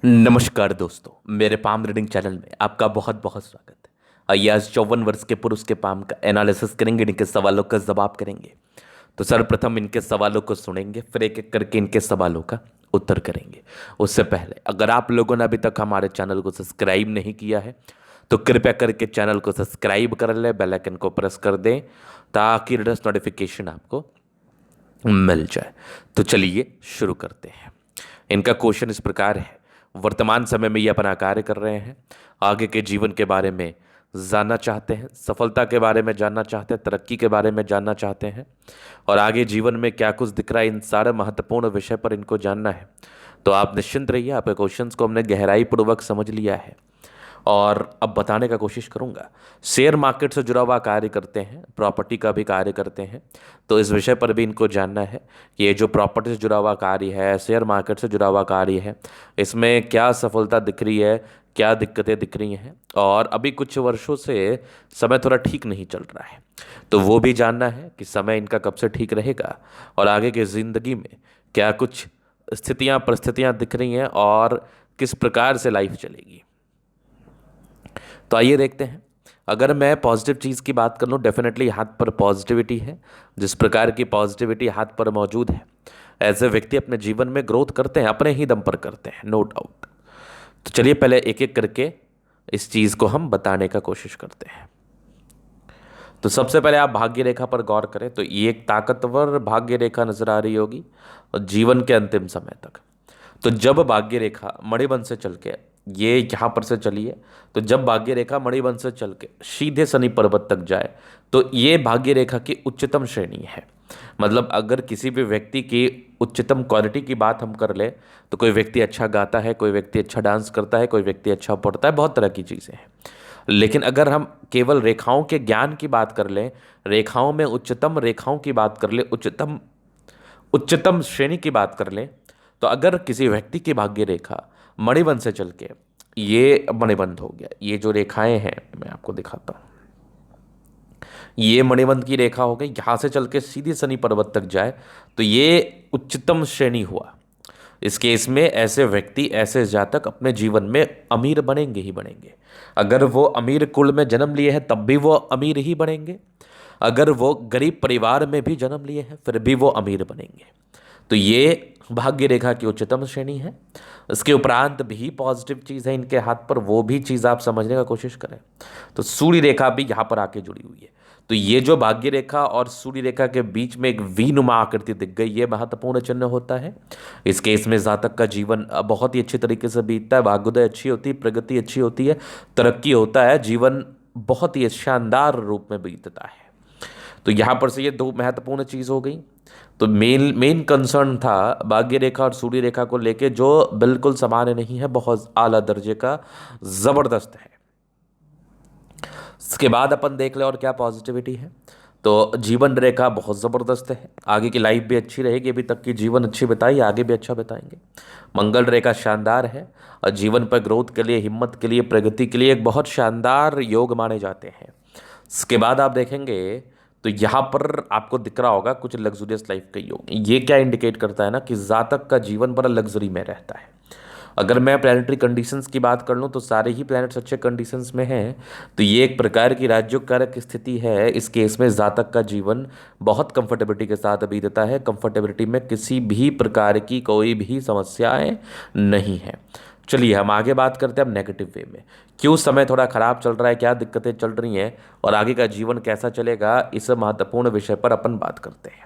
नमस्कार दोस्तों, मेरे पाम रीडिंग चैनल में आपका बहुत बहुत स्वागत है। आइए आज 54 वर्ष के पुरुष के पाम का एनालिसिस करेंगे, इनके सवालों का जवाब करेंगे। तो सर्वप्रथम इनके सवालों को सुनेंगे, फिर एक एक करके इनके सवालों का उत्तर करेंगे। उससे पहले अगर आप लोगों ने अभी तक हमारे चैनल को सब्सक्राइब नहीं किया है तो कृपया करके चैनल को सब्सक्राइब कर ले, बेल आइकन को प्रेस कर दें ताकि लेटेस्ट नोटिफिकेशन आपको मिल जाए। तो चलिए शुरू करते हैं। इनका क्वेश्चन इस प्रकार है। वर्तमान समय में ये अपना कार्य कर रहे हैं, आगे के जीवन के बारे में जानना चाहते हैं, सफलता के बारे में जानना चाहते हैं, तरक्की के बारे में जानना चाहते हैं और आगे जीवन में क्या कुछ दिख रहा है, इन सारे महत्वपूर्ण विषय पर इनको जानना है। तो आप निश्चिंत रहिए, आपके क्वेश्चंस को हमने गहराई पूर्वक समझ लिया है और अब बताने का कोशिश करूंगा। शेयर मार्केट से जुड़ा हुआ कार्य करते हैं, प्रॉपर्टी का भी कार्य करते हैं, तो इस विषय पर भी इनको जानना है कि ये जो प्रॉपर्टी से जुड़ा हुआ कार्य है, शेयर मार्केट से जुड़ा हुआ कार्य है, इसमें क्या सफलता दिख रही है, क्या दिक्कतें दिख रही हैं और अभी कुछ वर्षों से समय थोड़ा ठीक नहीं चल रहा है। तो वो भी जानना है कि समय इनका कब से ठीक रहेगा और आगे की ज़िंदगी में क्या कुछ स्थितियाँ परिस्थितियाँ दिख रही हैं और किस प्रकार से लाइफ चलेगी। तो आइए देखते हैं। अगर मैं पॉजिटिव चीज़ की बात कर लूँ, डेफिनेटली हाथ पर पॉजिटिविटी है। जिस प्रकार की पॉजिटिविटी हाथ पर मौजूद है, ऐसे व्यक्ति अपने जीवन में ग्रोथ करते हैं, अपने ही दम पर करते हैं, नो डाउट। तो चलिए पहले एक एक करके इस चीज़ को हम बताने का कोशिश करते हैं। तो सबसे पहले आप भाग्य रेखा पर गौर करें तो ये एक ताकतवर भाग्य रेखा नजर आ रही होगी और जीवन के अंतिम समय तक। तो जब भाग्य रेखा मणिबंध से चल के ये यहाँ पर से चली है, तो जब भाग्य रेखा मणिबंध से चल के सीधे शनि पर्वत तक जाए तो ये भाग्य रेखा की उच्चतम श्रेणी है। मतलब अगर किसी भी व्यक्ति की उच्चतम क्वालिटी की बात हम कर ले तो कोई व्यक्ति अच्छा गाता है, कोई व्यक्ति अच्छा डांस करता है, कोई व्यक्ति अच्छा पढ़ता है, बहुत तरह की चीज़ें हैं। लेकिन अगर हम केवल रेखाओं के ज्ञान की बात कर लें, रेखाओं में उच्चतम रेखाओं की बात कर ले, उच्चतम उच्चतम श्रेणी की बात कर लें, तो अगर किसी व्यक्ति की भाग्य रेखा मणिबंध से चल के ये मणिबंध हो गया, ये जो रेखाएं हैं मैं आपको दिखाता हूं, ये मणिबंध की रेखा हो गई, यहां से चल के सीधे शनि पर्वत तक जाए तो ये उच्चतम श्रेणी हुआ। इस केस में ऐसे व्यक्ति, ऐसे जातक अपने जीवन में अमीर बनेंगे ही बनेंगे। अगर वो अमीर कुल में जन्म लिए हैं तब भी वो अमीर ही बनेंगे, अगर वो गरीब परिवार में भी जन्म लिए हैं फिर भी वो अमीर बनेंगे। तो ये भाग्य रेखा की उच्चतम श्रेणी है। इसके उपरांत भी पॉजिटिव चीज़ है इनके हाथ पर, वो भी चीज़ आप समझने का कोशिश करें। तो सूर्य रेखा भी यहाँ पर आके जुड़ी हुई है। तो ये जो भाग्य रेखा और सूर्य रेखा के बीच में एक वी नुमा आकृति दिख गई, ये महत्वपूर्ण चिन्ह होता है। इस केस में जातक का जीवन बहुत ही अच्छी तरीके से बीतता है, भाग्योदय अच्छी होती है, प्रगति अच्छी होती है, तरक्की होता है, जीवन बहुत ही शानदार रूप में बीतता है। तो यहाँ पर से ये दो महत्वपूर्ण चीज़ हो गई। तो मेन मेन कंसर्न था भाग्य रेखा और सूर्य रेखा को लेके, जो बिल्कुल सामान्य नहीं है, बहुत आला दर्जे का, ज़बरदस्त है। इसके बाद अपन देख ले और क्या पॉजिटिविटी है। तो जीवन रेखा बहुत ज़बरदस्त है, आगे की लाइफ भी अच्छी रहेगी, अभी तक की जीवन अच्छी बिताई, आगे भी अच्छा बिताएंगे। मंगल रेखा शानदार है और जीवन पर ग्रोथ के लिए, हिम्मत के लिए, प्रगति के लिए एक बहुत शानदार योग माने जाते हैं। इसके बाद आप देखेंगे तो यहाँ पर आपको दिख रहा होगा कुछ लग्जूरियस लाइफ का योग। ये क्या इंडिकेट करता है ना कि जातक का जीवन बड़ा लग्जरी में रहता है। अगर मैं प्लानिटरी कंडीशंस की बात कर लूँ तो सारे ही प्लैनेट्स अच्छे कंडीशंस में हैं। तो ये एक प्रकार की राज्योकारक स्थिति है। इस केस में जातक का जीवन बहुत कंफर्टेबिलिटी के साथ बीतता है, कंफर्टेबिलिटी में किसी भी प्रकार की कोई भी समस्याएं नहीं है। चलिए हम आगे बात करते हैं अब नेगेटिव वे में, क्यों समय थोड़ा खराब चल रहा है, क्या दिक्कतें चल रही हैं और आगे का जीवन कैसा चलेगा, इस महत्वपूर्ण विषय पर अपन बात करते हैं।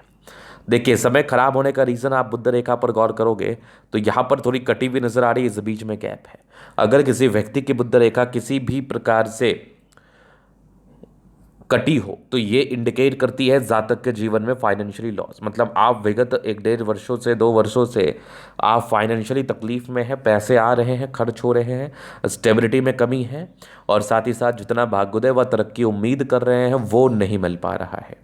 देखिए समय खराब होने का रीज़न आप बुध रेखा पर गौर करोगे तो यहाँ पर थोड़ी कटी हुई नजर आ रही है, इस बीच में गैप है। अगर किसी व्यक्ति की बुध रेखा किसी भी प्रकार से कटी हो तो ये इंडिकेट करती है जातक के जीवन में फाइनेंशियली लॉस। मतलब आप विगत 1-1.5 वर्षों से 2 वर्षों से आप फाइनेंशियली तकलीफ में हैं, पैसे आ रहे हैं, खर्च हो रहे हैं, स्टेबिलिटी में कमी है और साथ ही साथ जितना भाग्योदय व तरक्की उम्मीद कर रहे हैं वो नहीं मिल पा रहा है।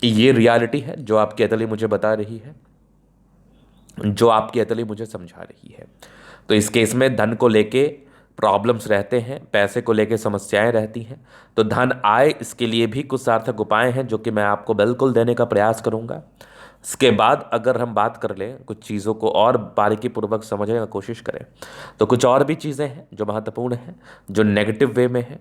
ये रियलिटी है जो आपकी अतली मुझे बता रही है, जो आपकी अतली मुझे समझा रही है। तो इस केस में धन को लेके प्रॉब्लम्स रहते हैं, पैसे को लेके समस्याएं रहती हैं। तो धन आए इसके लिए भी कुछ सार्थक उपाय हैं जो कि मैं आपको बिल्कुल देने का प्रयास करूंगा। इसके बाद अगर हम बात कर लें कुछ चीज़ों को और बारीकी पूर्वक समझने की कोशिश करें तो कुछ और भी चीज़ें हैं जो महत्वपूर्ण हैं, जो नेगेटिव वे में है।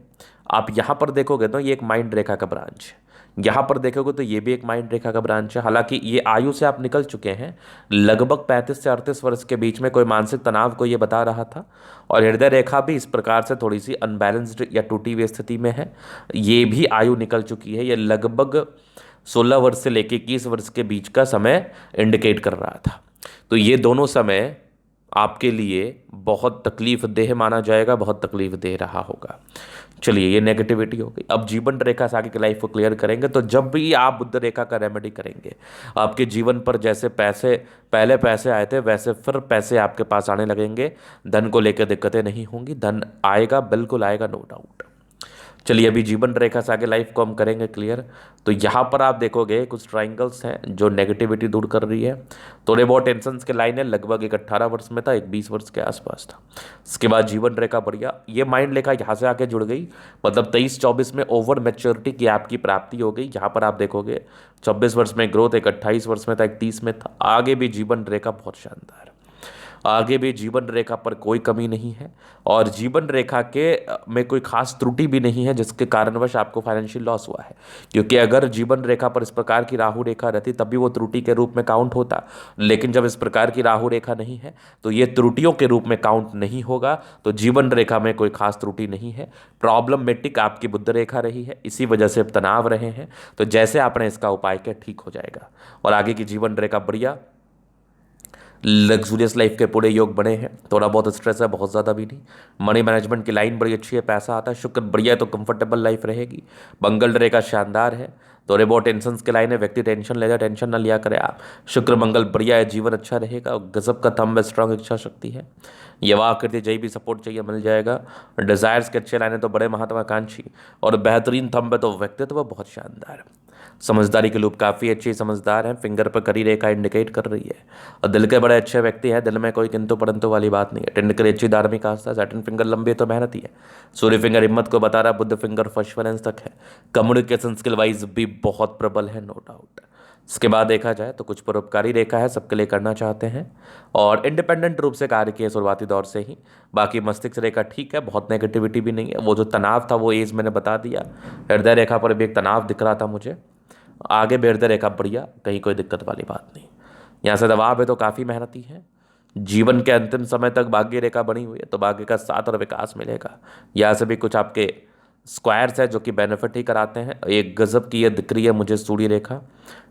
आप यहाँ पर देखोगे तो ये एक माइंड रेखा का ब्रांच है, यहाँ पर देखोगे तो ये भी एक माइंड रेखा का ब्रांच है। हालांकि ये आयु से आप निकल चुके हैं, लगभग 35 से 38 वर्ष के बीच में कोई मानसिक तनाव को ये बता रहा था, और हृदय रेखा भी इस प्रकार से थोड़ी सी अनबैलेंस्ड या टूटी हुई स्थिति में है। ये भी आयु निकल चुकी है, ये लगभग 16 वर्ष से लेकर 21 वर्ष के बीच का समय इंडिकेट कर रहा था। तो ये दोनों समय आपके लिए बहुत तकलीफ देह माना जाएगा, बहुत तकलीफ दे रहा होगा। चलिए, ये नेगेटिविटी हो गई। अब जीवन रेखा से आगे की लाइफ को क्लियर करेंगे। तो जब भी आप बुध रेखा का रेमेडी करेंगे, आपके जीवन पर जैसे पैसे पहले पैसे आए थे वैसे फिर पैसे आपके पास आने लगेंगे। धन को लेकर दिक्कतें नहीं होंगी, धन आएगा, बिल्कुल आएगा, नो डाउट। चलिए, अभी जीवन रेखा से आगे लाइफ को हम करेंगे क्लियर। तो यहाँ पर आप देखोगे कुछ ट्राइंगल्स हैं जो नेगेटिविटी दूर कर रही है। थोड़े बहुत टेंशन के लाइन है, लगभग एक 18 वर्ष में था, एक 20 वर्ष के आसपास था। इसके बाद जीवन रेखा बढ़िया, ये माइंड रेखा यहाँ से आके जुड़ गई, मतलब 23-24 में ओवर मैच्योरिटी की आपकी प्राप्ति हो गई। यहाँ पर आप देखोगे 26 वर्ष में ग्रोथ, एक 28 वर्ष में था, एक 30 में था। आगे भी जीवन रेखा बहुत शानदार, आगे भी जीवन रेखा पर कोई कमी नहीं है, और जीवन रेखा के में कोई खास त्रुटि भी नहीं है जिसके कारणवश आपको फाइनेंशियल लॉस हुआ है। क्योंकि अगर जीवन रेखा पर इस प्रकार की राहु रेखा रहती तभी वो त्रुटि के रूप में काउंट होता, लेकिन जब इस प्रकार की राहु रेखा नहीं है तो ये त्रुटियों के रूप में काउंट नहीं होगा। तो जीवन रेखा में कोई खास त्रुटि नहीं है। प्रॉब्लमेटिक आपकी बुध रेखा रही है, इसी वजह से तनाव रहे हैं। तो जैसे आपने इसका उपाय किया ठीक हो जाएगा, और आगे की जीवन रेखा बढ़िया, लग्जूरियस लाइफ के पूरे योग बने हैं। थोड़ा बहुत स्ट्रेस है, बहुत ज़्यादा भी नहीं। मनी मैनेजमेंट की लाइन बड़ी अच्छी है, पैसा आता है, शुक्र बढ़िया है तो कंफर्टेबल लाइफ रहेगी। मंगल रेखा शानदार है, थोड़े बहुत टेंशन की लाइन है, व्यक्ति टेंशन ले जाए, टेंशन ना लिया करे आप। शुक्र मंगल बढ़िया है, जीवन अच्छा रहेगा। गजब का थंब है, स्ट्रांग इच्छा शक्ति है। यवा आकृति जय भी सपोर्ट चाहिए मिल जाएगा। डिजायर्स के अच्छे लाइन है तो बड़े महत्वाकांक्षी, और बेहतरीन थंब है तो व्यक्तित्व बहुत शानदार। समझदारी के लूप काफ़ी अच्छी समझदार है, फिंगर पर करी रेखा इंडिकेट कर रही है, और दिल के बड़े अच्छे व्यक्ति हैं। दिल में कोई किंतु परंतु वाली बात नहीं है। टेंड करी अच्छी धार्मिक आस्था, सैटर्न फिंगर लंबी तो मेहनत ही है। सूर्य फिंगर हिम्मत को बता रहा, बुध फिंगर फर्स्ट बैलेंस तक है। कम्युनिकेशन स्किल वाइज भी बहुत प्रबल है, नो डाउट। इसके बाद देखा जाए तो कुछ परोपकारी रेखा है, सबके लिए करना चाहते हैं, और इंडिपेंडेंट रूप से कार्य किए शुरुआती दौर से ही। बाकी मस्तिष्क रेखा ठीक है, बहुत नेगेटिविटी भी नहीं है। वो जो तनाव था वो एज मैंने बता दिया। हृदय रेखा पर भी एक तनाव दिख रहा था मुझे। आगे हृदय रेखा बढ़िया, कहीं कोई दिक्कत वाली बात नहीं। यहाँ से दबाव है तो काफ़ी मेहनती है। जीवन के अंतिम समय तक भाग्य रेखा बनी हुई है, तो भाग्य का साथ और विकास मिलेगा। यहाँ से भी कुछ आपके स्क्वायर्स है जो कि बेनिफिट ही कराते हैं। एक गजब की ये दिख रही है मुझे सूर्य रेखा।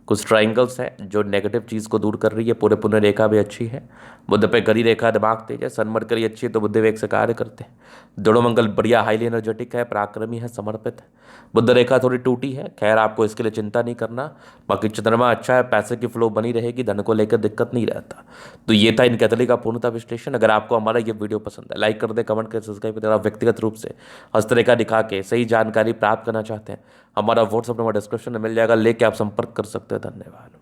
कुछ ट्राइंगल्स है जो नेगेटिव चीज़ को दूर कर रही है। पूरे पुण्य रेखा भी अच्छी है। बुध पे गरी रेखा दिमाग तेज है। सनमरकरी अच्छी है तो बुद्ध वेग से कार्य करते हैं। दोनों मंगल बढ़िया, हाईली एनर्जेटिक है, पराक्रमी है, समर्पित है। बुद्ध रेखा थोड़ी टूटी है, खैर आपको इसके लिए चिंता नहीं करना। बाकी चंद्रमा अच्छा है, पैसे की फ्लो बनी रहेगी, धन को लेकर दिक्कत नहीं रहता। तो ये था इन कैथोलिक का पूर्णता विश्लेषण। अगर आपको हमारा ये वीडियो पसंद है, लाइक कर दे, कमेंट कर, सब्सक्राइब कर दे। आप व्यक्तिगत रूप से हस्तरेखा दिखा के सही जानकारी प्राप्त करना चाहते हैं, हमारा व्हाट्सअप नंबर डिस्क्रिप्शन में मिल जाएगा, लेके आप संपर्क कर सकते हैं। धन्यवाद।